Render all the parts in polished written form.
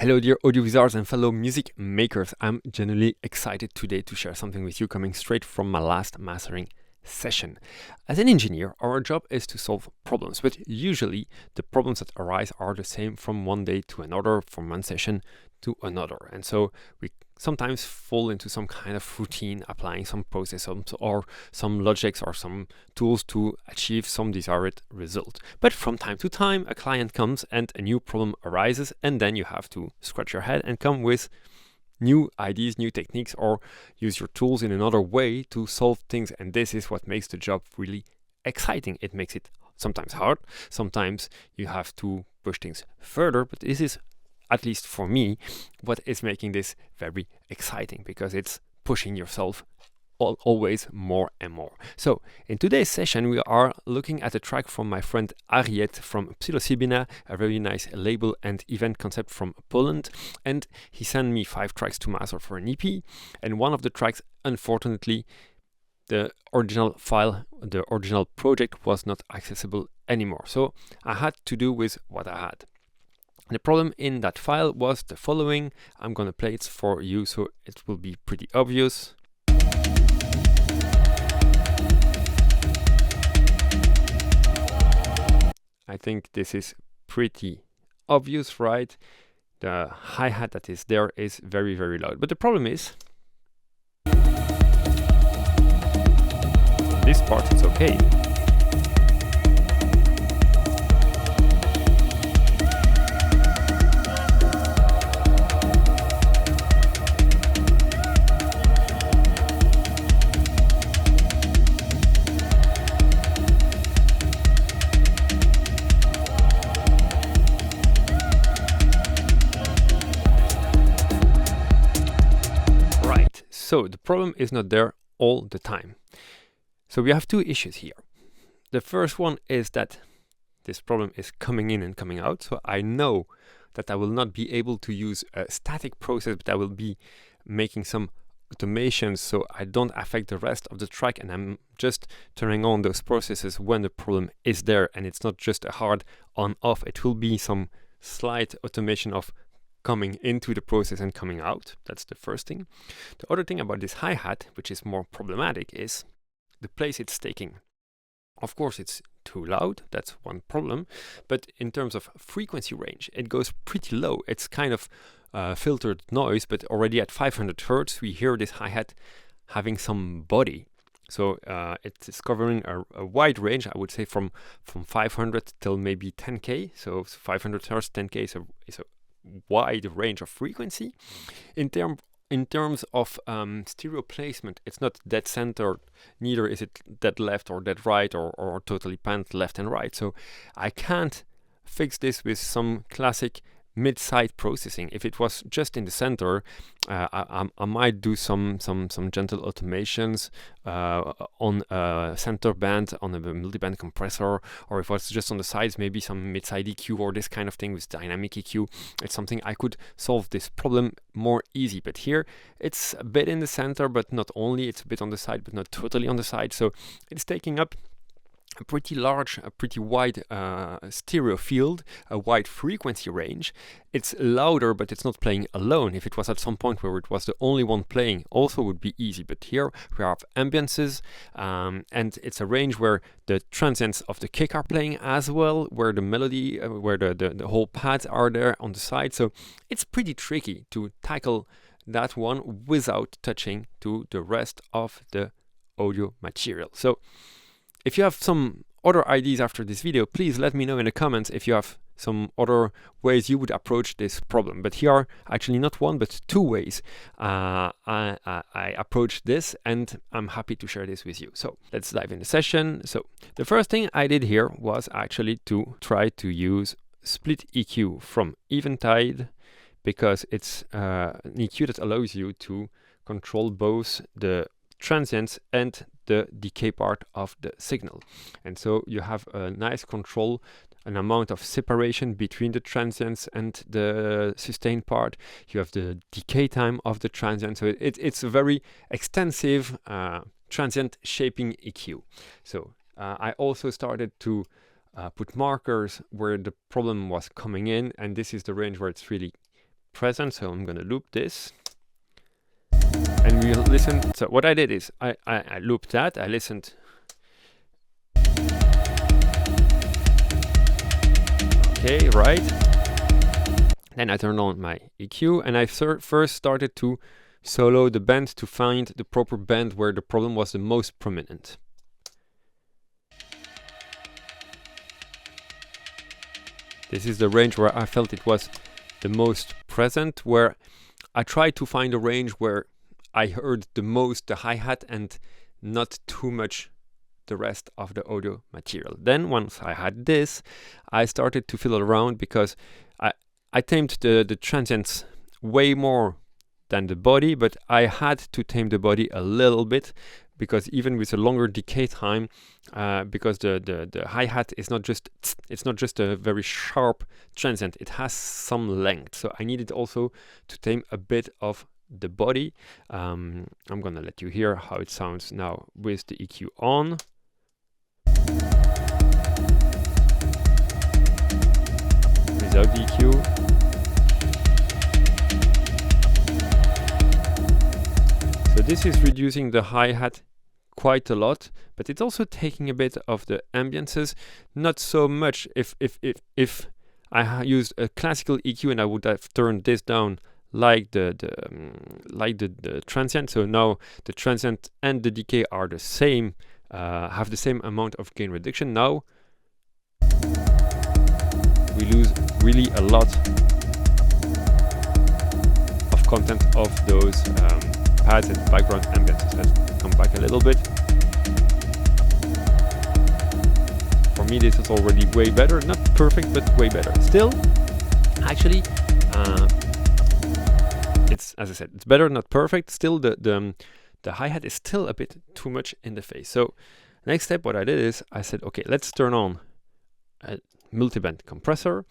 Hello dear audio wizards and fellow music makers. I'm genuinely excited today to share something with you coming straight from my last mastering session. As an engineer, our job is to solve problems, but usually the problems that arise are the same from one day to another, from one session to another. And so we sometimes fall into some kind of routine, applying some process or some logics or some tools to achieve some desired result. But from time to time, a client comes and a new problem arises, and then you have to scratch your head and come with new ideas, new techniques, or use your tools in another way to solve things. And this is what makes the job really exciting. It makes it sometimes hard, sometimes you have to push things further, but this is, at least for me, what is making this very exciting, because it's pushing yourself always more and more. So in today's session, we are looking at a track from my friend Ariet from Psilocybina, a very nice label and event concept from Poland. And he sent me 5 tracks to master for an EP. And one of the tracks, unfortunately, the original file, the original project was not accessible anymore. So I had to do with what I had. The problem in that file was the following. I'm gonna play it for you so it will be pretty obvious. I think this is pretty obvious, right? The hi-hat that is there is very, very loud. But the problem is, this part is okay. So the problem is not there all the time. So we have 2 issues here. The first one is that this problem is coming in and coming out. So I know that I will not be able to use a static process, but I will be making some automations so I don't affect the rest of the track, and I'm just turning on those processes when the problem is there, and it's not just a hard on-off. It will be some slight automation of coming into the process and coming out. That's the first thing. The other thing about this hi-hat, which is more problematic, is the place it's taking. Of course, it's too loud, that's one problem, but in terms of frequency range, it goes pretty low. It's kind of filtered noise, but already at 500 hertz, we hear this hi-hat having some body. So it is covering a wide range, I would say from 500 till maybe 10K. So 500 hertz, 10K is a wide range of frequency. In terms of stereo placement, it's not dead center, neither is it dead left or dead right or totally panned left and right. So I can't fix this with some classic mid-side processing. If it was just in the center, I might do some gentle automations on a center band, on a multiband compressor, or if it's just on the sides, maybe some mid-side EQ or this kind of thing with dynamic EQ. It's something I could solve this problem more easy. But here, it's a bit in the center, but not only. It's a bit on the side, but not totally on the side. So it's taking up a pretty large, a pretty wide stereo field, a wide frequency range. It's louder, but it's not playing alone. If it was at some point where it was the only one playing, also would be easy. But here we have ambiances, and it's a range where the transients of the kick are playing as well, where the melody, where the whole pads are there on the side. So it's pretty tricky to tackle that one without touching to the rest of the audio material. So if you have some other ideas after this video, please let me know in the comments if you have some other ways you would approach this problem. But here are actually not one, but 2 ways I approach this, and I'm happy to share this with you. So let's dive in the session. So the first thing I did here was actually to try to use split EQ from Eventide, because it's an EQ that allows you to control both the transients and the decay part of the signal. And so you have a nice control, an amount of separation between the transients and the sustained part. You have the decay time of the transient. So it's a very extensive transient shaping EQ. So I also started to put markers where the problem was coming in, and this is the range where it's really present, so I'm gonna loop this. And we'll listen. So what I did is I looped that, I listened. Okay, right. Then I turned on my EQ and I first started to solo the band to find the proper band where the problem was the most prominent. This is the range where I felt it was the most present, where I tried to find a range where I heard the most the hi-hat and not too much the rest of the audio material. Then once I had this, I started to fiddle around because I tamed the transients way more than the body, but I had to tame the body a little bit because even with a longer decay time, because the hi-hat is not just, it's not just a very sharp transient, it has some length. So I needed also to tame a bit of the body. I'm gonna let you hear how it sounds now with the EQ on. Without the EQ. So this is reducing the hi-hat quite a lot, but it's also taking a bit of the ambiances, not so much. If I used a classical EQ and I would have turned this down like the transient, so now the transient and the decay are the same, have the same amount of gain reduction. Now we lose really a lot of content of those pads and background ambiances. Let's come back a little bit. For me, this is already way better. Not perfect, but way better. Still, actually, it's, as I said, it's better, not perfect. Still, the hi-hat is still a bit too much in the face. So, next step, what I did is I said, okay, let's turn on a multiband compressor.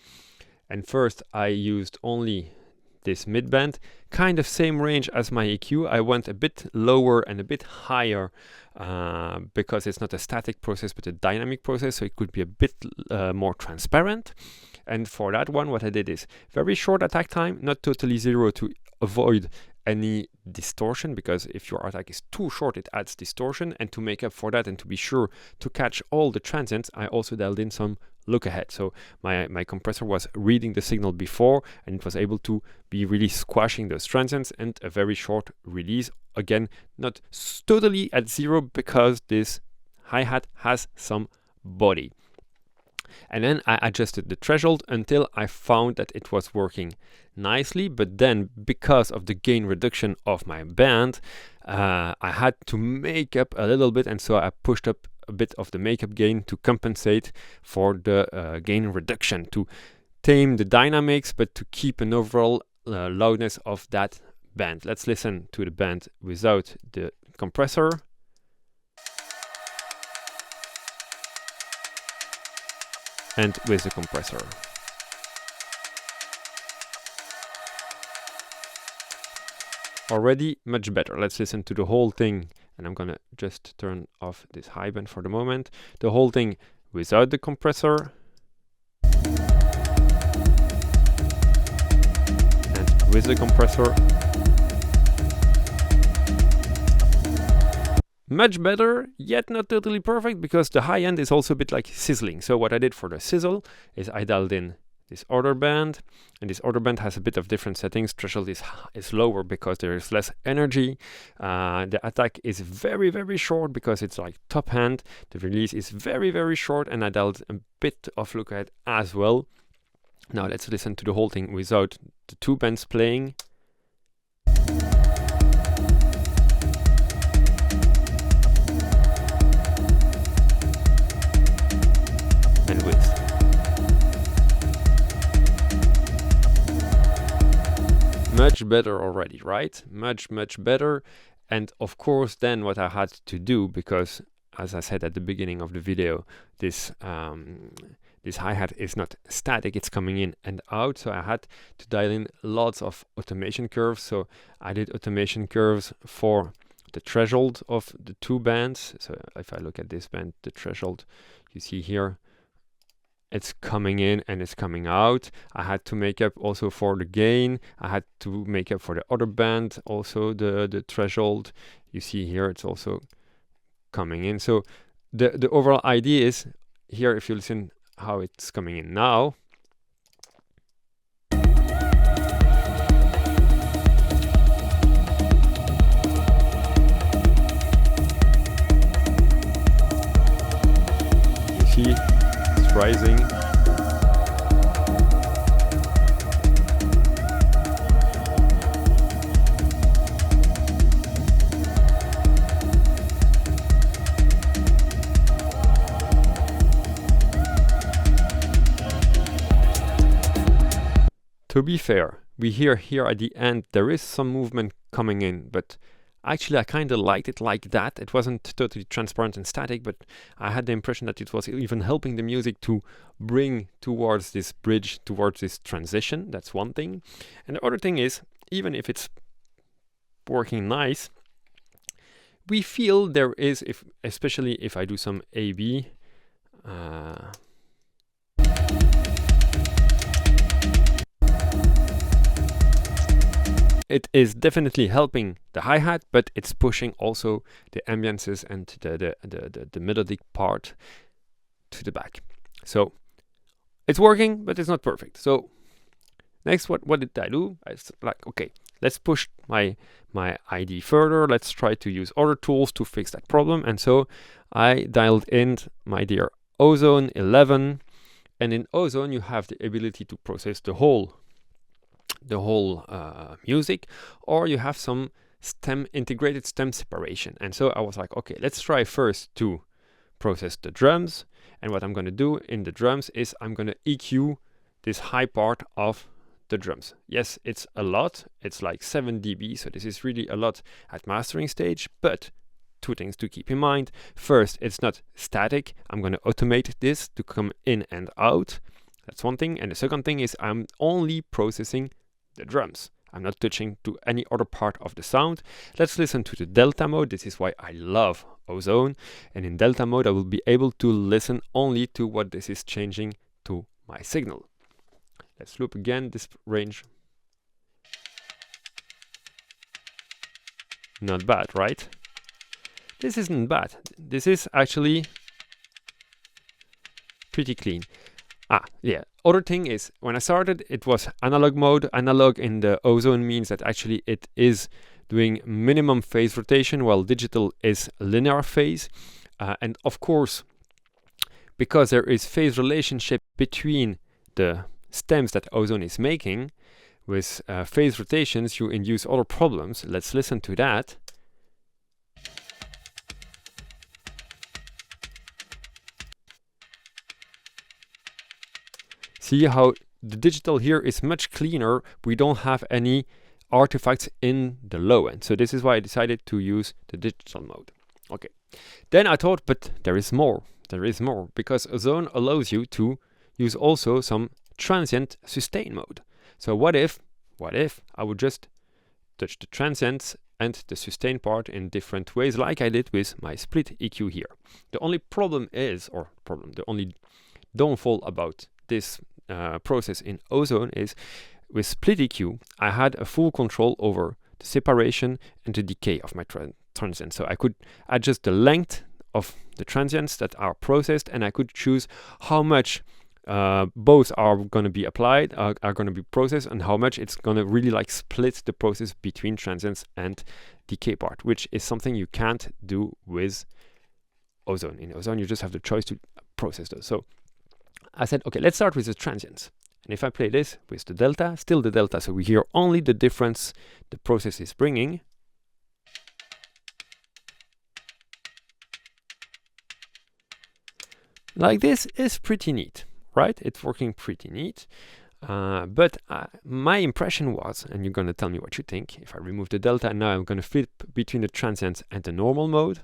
And first, I used only this midband, kind of same range as my EQ. I went a bit lower and a bit higher because it's not a static process but a dynamic process, so it could be a bit more transparent. And for that one, what I did is very short attack time, not totally zero to avoid any distortion, because if your attack is too short, it adds distortion. And to make up for that and to be sure to catch all the transients, I also dialed in some look ahead. So my compressor was reading the signal before and it was able to be really squashing those transients, and a very short release. Again, not totally at zero because this hi-hat has some body. And then I adjusted the threshold until I found that it was working nicely. But then, because of the gain reduction of my band, I had to make up a little bit, and so I pushed up a bit of the makeup gain to compensate for the gain reduction, to tame the dynamics, but to keep an overall loudness of that band. Let's listen to the band without the compressor. And with the compressor. Already much better. Let's listen to the whole thing, and I'm gonna just turn off this high band for the moment. The whole thing without the compressor. And with the compressor. Much better, yet not totally perfect, because the high end is also a bit like sizzling. So what I did for the sizzle is I dialed in this other band, and this other band has a bit of different settings. Threshold is lower because there is less energy. The attack is very, very short because it's like top hand. The release is very, very short, and I dialed a bit of look ahead as well. Now let's listen to the whole thing without the two bands playing. And with. Much better already, right? Much better. And of course, then what I had to do, because as I said at the beginning of the video, this hi-hat is not static, it's coming in and out. So I had to dial in lots of automation curves. So I did automation curves for the threshold of the two bands. So if I look at this band, the threshold, you see here, it's coming in and it's coming out. I had to make up also for the gain. I had to make up for the other band, also the threshold. You see here it's also coming in. So the overall idea is here, if you listen how it's coming in now, you see it's rising. To be fair, we hear here at the end there is some movement coming in, but actually I kind of liked it like that. It wasn't totally transparent and static, but I had the impression that it was even helping the music to bring towards this bridge, towards this transition. That's one thing. And the other thing is, even if it's working nice, we feel there is, especially if I do some A/B, it is definitely helping the hi-hat, but it's pushing also the ambiances and the melodic part to the back. So it's working, but it's not perfect. So next, what did I do? I was like, okay, let's push my ID further. Let's try to use other tools to fix that problem. And so I dialed in my dear Ozone 11, and in Ozone you have the ability to process the whole music, or you have some integrated stem separation. And so I was like, okay, let's try first to process the drums. And what I'm going to do in the drums is I'm going to EQ this high part of the drums. Yes, it's a lot. It's like 7 dB, so this is really a lot at mastering stage, but two things to keep in mind. First, it's not static. I'm going to automate this to come in and out. That's one thing. And the second thing is I'm only processing the drums. I'm not touching to any other part of the sound. Let's listen to the delta mode. This is why I love Ozone. And in delta mode, I will be able to listen only to what this is changing to my signal. Let's loop again this range. Not bad, right? This isn't bad. This is actually pretty clean. Yeah. Other thing is, when I started, it was analog mode. Analog in the Ozone means that actually it is doing minimum phase rotation, while digital is linear phase. And of course, because there is phase relationship between the stems that Ozone is making, with phase rotations, you induce other problems. Let's listen to that. See how the digital here is much cleaner. We don't have any artifacts in the low end. So this is why I decided to use the digital mode. Okay. Then I thought, but there is more. There is more, because Ozone allows you to use also some transient sustain mode. So what if I would just touch the transients and the sustain part in different ways, like I did with my split EQ here. The only problem is, the only downfall about this process in Ozone is, with split EQ, I had a full control over the separation and the decay of my transients. So I could adjust the length of the transients that are processed, and I could choose how much both are going to be applied, are going to be processed, and how much it's going to really like split the process between transients and decay part, which is something you can't do with Ozone. In Ozone, you just have the choice to process those. So I said, okay, let's start with the transients. And if I play this with the delta, still the delta, so we hear only the difference the process is bringing. Like this is pretty neat, right? It's working pretty neat. But my impression was, and you're going to tell me what you think, if I remove the delta, now I'm going to flip between the transients and the normal mode.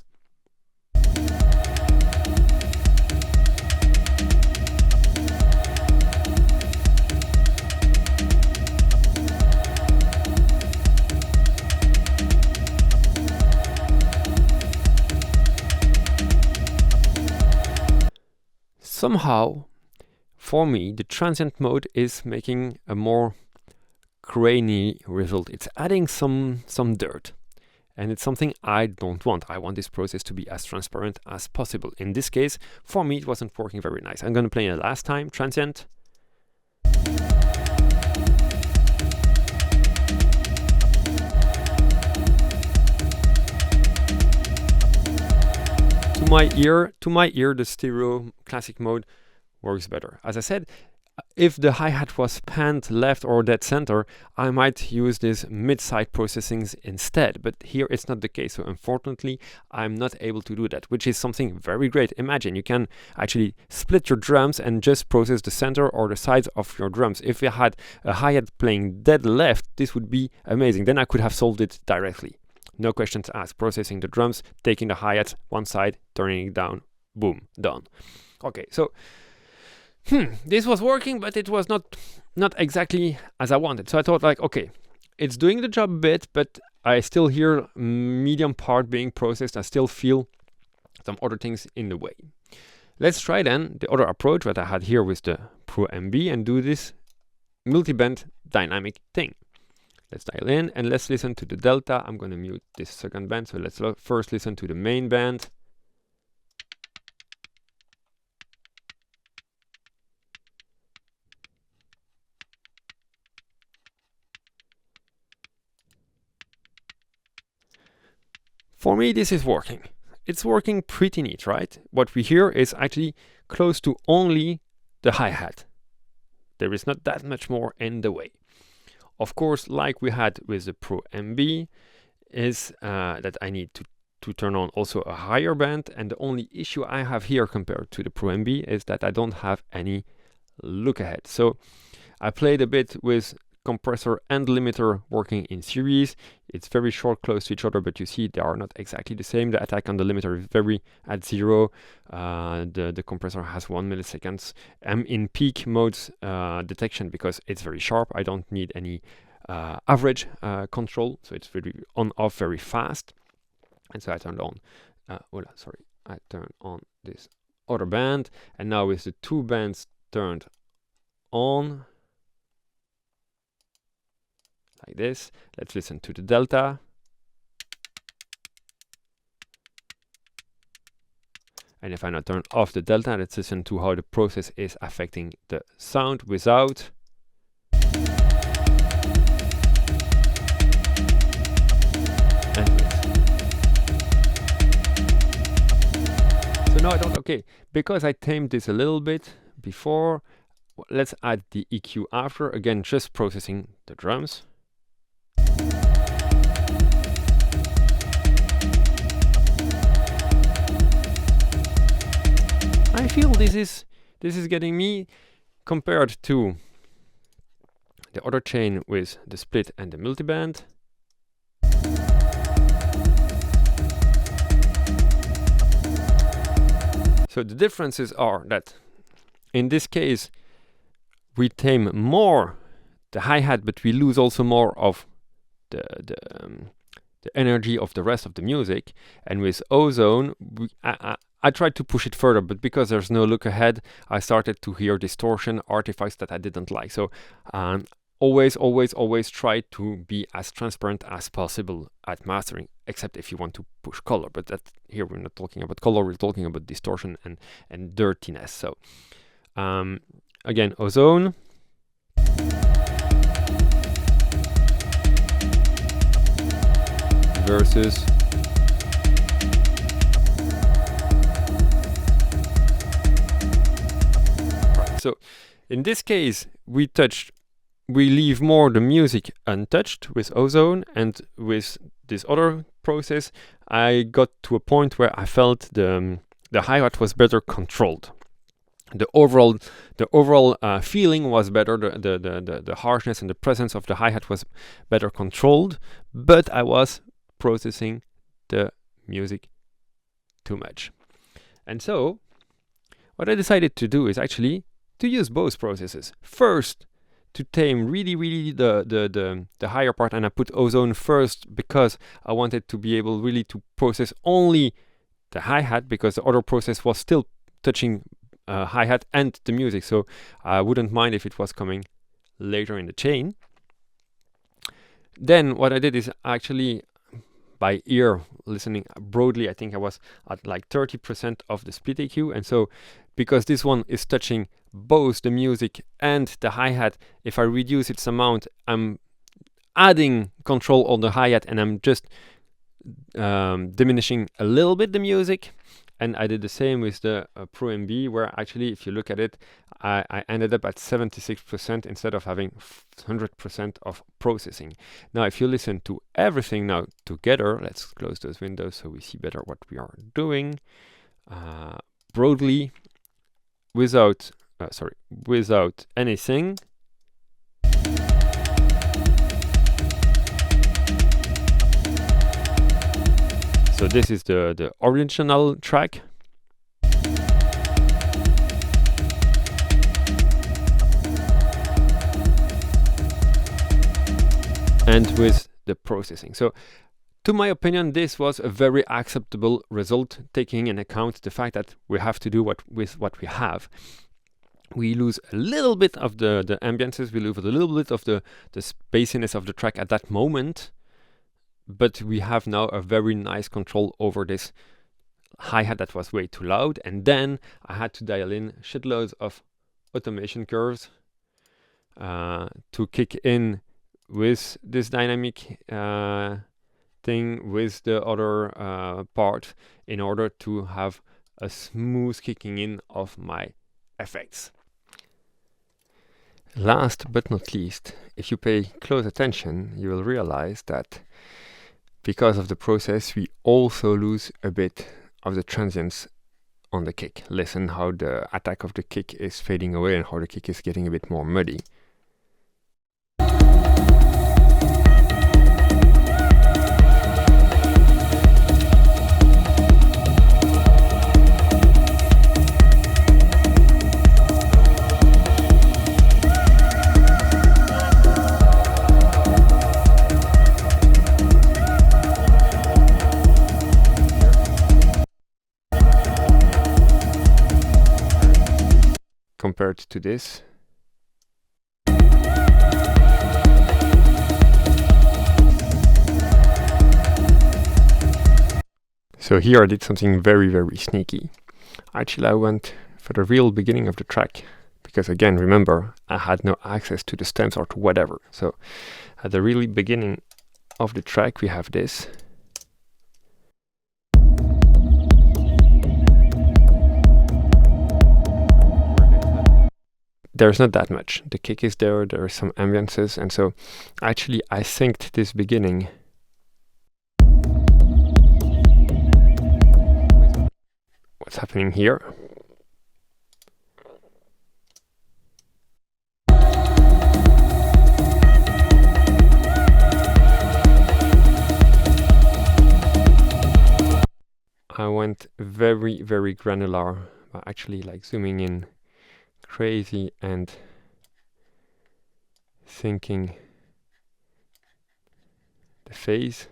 Somehow, for me, the transient mode is making a more grainy result. It's adding some dirt. And it's something I don't want. I want this process to be as transparent as possible. In this case, for me, it wasn't working very nice. I'm going to play it last time, transient. To my ear, the stereo classic mode works better. As I said, if the hi-hat was panned left or dead center, I might use this mid-side processings instead, but here it's not the case. So unfortunately, I'm not able to do that, which is something very great. Imagine you can actually split your drums and just process the center or the sides of your drums. If you had a hi-hat playing dead left, this would be amazing. Then I could have solved it directly. No questions asked. Processing the drums, taking the hi-hat one side, turning it down, boom, done. Okay, so this was working, but it was not exactly as I wanted. So I thought like, okay, it's doing the job a bit, but I still hear medium part being processed. I still feel some other things in the way. Let's try then the other approach that I had here with the Pro MB and do this multi-band dynamic thing. Let's dial in and let's listen to the delta. I'm going to mute this second band. So let's first listen to the main band. For me, this is working. It's working pretty neat, right? What we hear is actually close to only the hi-hat. There is not that much more in the way. Of course, like we had with the Pro MB, is that I need to turn on also a higher band. And the only issue I have here compared to the Pro MB is that I don't have any look ahead. So I played a bit with compressor and limiter working in series. It's very short, close to each other, but you see they are not exactly the same. The attack on the limiter is very at 0. The compressor has 1 millisecond. I'm in peak modes detection because it's very sharp. I don't need any average control, so it's very on-off very fast. And so I turned on, I turned on this other band, and now with the two bands turned on, like this. Let's listen to the delta. And if I now turn off the delta, let's listen to how the process is affecting the sound without. And with. So now I thought, okay, because I tamed this a little bit before, let's add the EQ after. Again, just processing the drums. I feel this is getting me, compared to the other chain with the split and the multiband. So the differences are that in this case we tame more the hi-hat, but we lose also more of the energy of the rest of the music. And with Ozone, I tried to push it further, but because there's no look ahead, I started to hear distortion artifacts that I didn't like. So always try to be as transparent as possible at mastering, except if you want to push color. But that here we're not talking about color, we're talking about distortion and dirtiness. So again, Ozone. Versus right. So in this case we leave more the music untouched with Ozone, and with this other process I got to a point where I felt the hi-hat was better controlled. The overall feeling was better, the harshness and the presence of the hi-hat was better controlled, but I was processing the music too much. And so what I decided to do is actually to use both processes. First, to tame really the higher part, and I put Ozone first because I wanted to be able really to process only the hi-hat, because the other process was still touching hi-hat and the music, so I wouldn't mind if it was coming later in the chain. Then what I did is actually, by ear listening broadly, I think I was at like 30% of the split EQ, and so because this one is touching both the music and the hi-hat, if I reduce its amount, I'm adding control on the hi-hat and I'm just diminishing a little bit the music. And I did the same with the Pro MB, where actually, if you look at it, I ended up at 76% instead of having 100% of processing. Now, if you listen to everything now together, let's close those windows so we see better what we are doing. Broadly, without anything. So this is the original track. And with the processing. So to my opinion, this was a very acceptable result, taking in account the fact that we have to do with what we have. We lose a little bit of the ambiances, we lose a little bit of the spaciness of the track at that moment, but we have now a very nice control over this hi-hat that was way too loud. And then I had to dial in shitloads of automation curves to kick in with this dynamic thing with the other part, in order to have a smooth kicking in of my effects. Last but not least, if you pay close attention, you will realize that because of the process, we also lose a bit of the transients on the kick. Listen how the attack of the kick is fading away and how the kick is getting a bit more muddy. Compared to this. So here I did something very, very sneaky. Actually, I went for the real beginning of the track, because again, remember, I had no access to the stems or to whatever. So at the really beginning of the track, we have this. There's not that much. The kick is there are some ambiances, and so actually I synced this beginning with what's happening here. I went very, very granular, by actually like zooming in crazy and syncing the phase.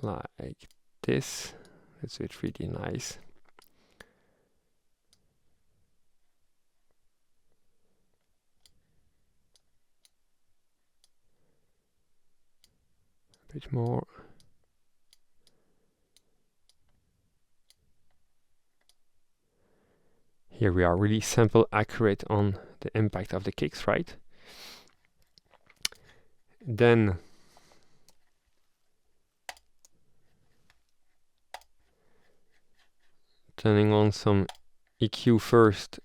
Like this. Let's do it really nice. A bit more. Here we are really sample accurate on the impact of the kicks, right? Then turning on some EQ first,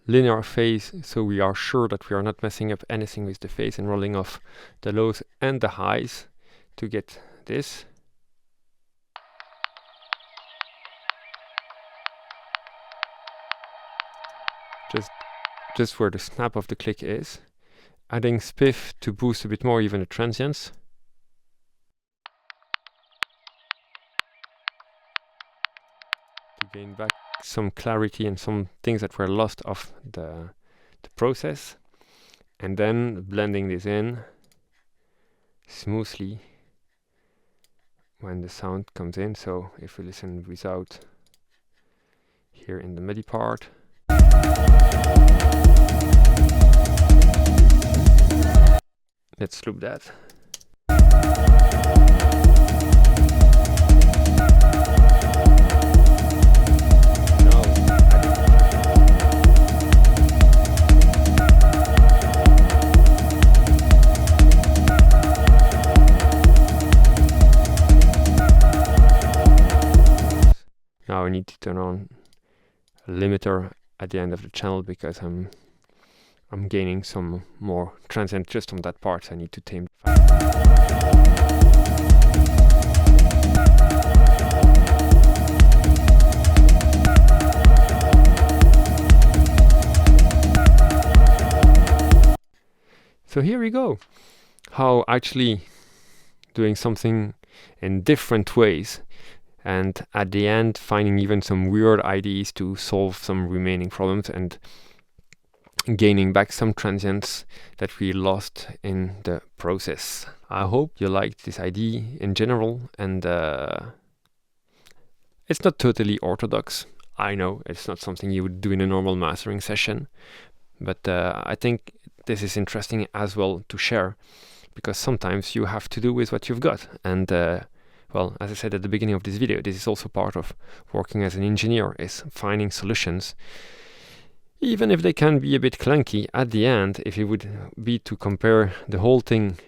linear phase, so we are sure that we are not messing up anything with the phase, and rolling off the lows and the highs to get this. Just where the snap of the click is. Adding spiff to boost a bit more even the transients. To gain back some clarity and some things that were lost of the process. And then blending this in smoothly when the sound comes in. So if we listen without here in the MIDI part, let's loop that. Now I need to turn on a limiter at the end of the channel because I'm gaining some more transient just on that part, so I need to tame. So here we go, how actually doing something in different ways, and at the end finding even some weird ideas to solve some remaining problems and gaining back some transients that we lost in the process. I hope you liked this idea in general, and it's not totally orthodox. I know it's not something you would do in a normal mastering session, but I think this is interesting as well to share, because sometimes you have to do with what you've got. And well, as I said at the beginning of this video, this is also part of working as an engineer, is finding solutions. Even if they can be a bit clunky, at the end, if it would be to compare the whole thing,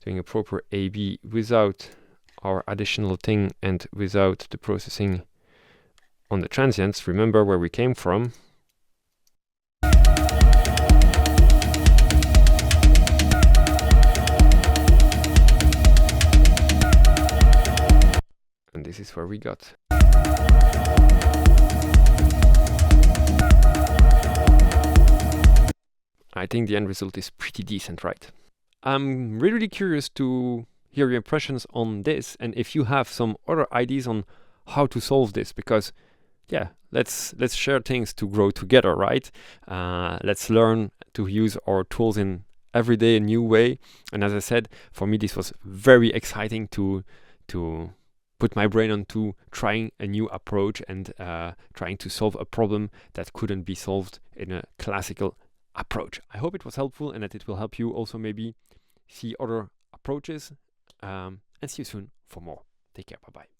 doing a proper A-B without our additional thing and without the processing on the transients, remember where we came from. And this is where we got. I think the end result is pretty decent, right? I'm really curious to hear your impressions on this, and if you have some other ideas on how to solve this, because yeah, let's share things to grow together, right? Let's learn to use our tools in every day a new way. And as I said, for me this was very exciting to put my brain onto trying a new approach and trying to solve a problem that couldn't be solved in a classical approach. I hope it was helpful and that it will help you also maybe see other approaches, and see you soon for more. Take care, bye bye.